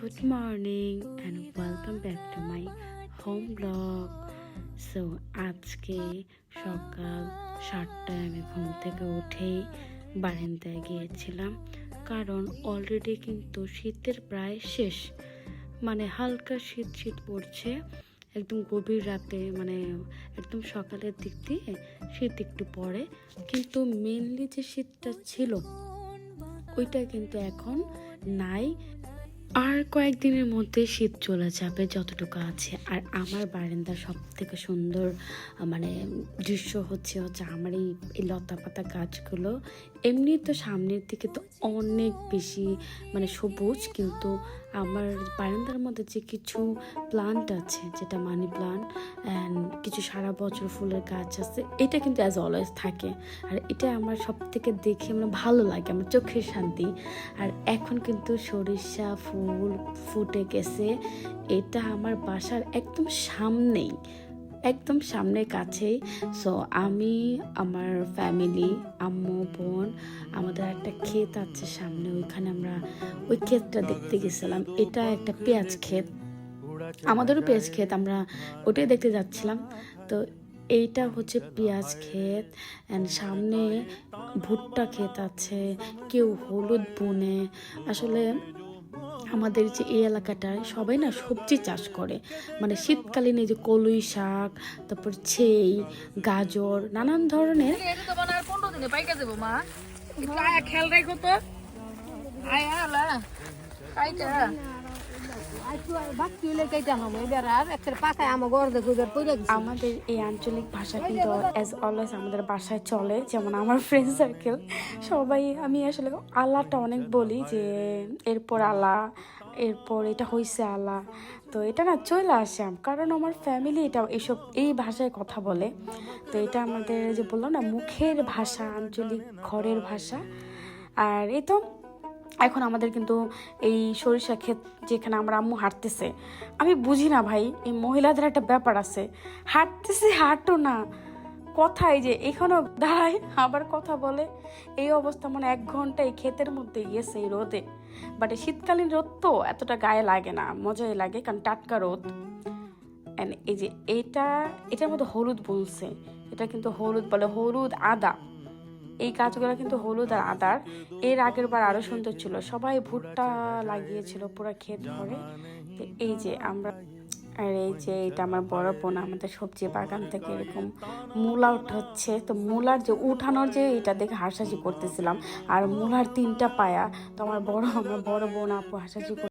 Good morning and welcome back to my home vlog. So আজকে সকাল 7টায় আমি ঘুম থেকে উঠেই বারান্দায় গিয়েছিলাম, কারণ অলরেডি কিন্তু শীতের প্রায় শেষ, মানে হালকা শীত শীত পড়ছে। একদম গভীর রাতে, মানে একদম সকালের দিক দিয়ে শীত একটু পড়ে, কিন্তু মেনলি যে শীতটা ছিল ওইটা কিন্তু এখন নাই। আর কয়েকদিনের মধ্যে শীত চলে যাবে যতটুকু আছে। আর আমার বারান্দার সব থেকে সুন্দর মানে দৃশ্য হচ্ছে আমার এই লতা পাতা গাছগুলো। এমনি তো সামনের দিকে তো অনেক বেশি মানে সবুজ, কিন্তু আমার বারান্দার মধ্যে যে কিছু প্লান্ট আছে, যেটা মানি প্লান্ট অ্যান্ড কিছু সারা বছর ফুলের গাছ আছে, এটা কিন্তু অ্যাজ অলওয়েজ থাকে। আর এটা আমার সব থেকে দেখে মানে ভালো লাগে, আমার চোখের শান্তি। আর এখন কিন্তু সরিষা ফুল ফুটে গেছে, এটা আমার বাসার একদম সামনেই, একদম সামনের কাছেই। সো আমি, আমার ফ্যামিলি, আম্মু, বোন, আমাদের একটা ক্ষেত আছে সামনে, ওইখানে আমরা ওই ক্ষেতটা দেখতে গেছিলাম। এটা একটা পেঁয়াজ ক্ষেত, আমাদেরও পেঁয়াজ ক্ষেত, আমরা ওটাই দেখতে যাচ্ছিলাম। তো এইটা হচ্ছে পেঁয়াজ ক্ষেত, অ্যান্ড সামনে ভুট্টা ক্ষেত আছে, কেউ হলুদ বুনে। আসলে আমাদের যে এই এলাকাটায় সবাই না সবজি চাষ করে, মানে শীতকালীন এই যে কলই শাক, তারপর ছেই, গাজর, নানান ধরনের। আমাদের এই আঞ্চলিক ভাষা কিন্তু অ্যাজ অলওয়েজ আমাদের বাসায় চলে, যেমন আমার ফ্রেন্ড সার্কেল সবাই, আমি আসলে আল্লাহটা অনেক বলি যে এরপর আল্লাহ, এরপর এটা হইছে আল্লাহ। তো এটা না চলে আসে, কারণ আমার ফ্যামিলি এটা এইসব এই ভাষায় কথা বলে। তো এটা আমাদের যে বললাম না, মুখের ভাষা, আঞ্চলিক ঘরের ভাষা। আর এই তো এখন আমাদের কিন্তু এই সরিষা ক্ষেত, যেখানে আমার আম্মু হাঁটতেছে, আমি বুঝি না ভাই, এই মহিলাদের একটা ব্যাপার আছে, হাঁটতেছে হাঁটো না, কথাই যে এখানেও দাঁড়ায় আবার কথা বলে। এই অবস্থা, মানে 1 ঘন্টা এই ক্ষেতের মধ্যে গিয়েছে এই রোদে। বাট এই শীতকালীন রোদ তো এতটা গায়ে লাগে না, মজাই লাগে, কারণ টাটকা রোদ। অ্যান্ড এই যে এটার মধ্যে হলুদ বলছে, এটা কিন্তু হলুদ বলে, হলুদ আদা, এই গাছগুলো কিন্তু হলুদ আর আদার। এর আগের বার আরো সুন্দর ছিল, সবাই ভুট্টা লাগিয়েছিল পুরো ক্ষেত ভরে। তো এই যে আমরা, আর এই যে এটা আমার বড় বোন আমাদের সবজি বাগান থেকে এরকম মূলা উঠাচ্ছে। তো মূলার যে উঠানোর যে এটা দেখে হাসাহাসি করতেছিলাম, আর মূলার 3টা পায়া। তো আমার বড় বোন আপু হাসাহাসি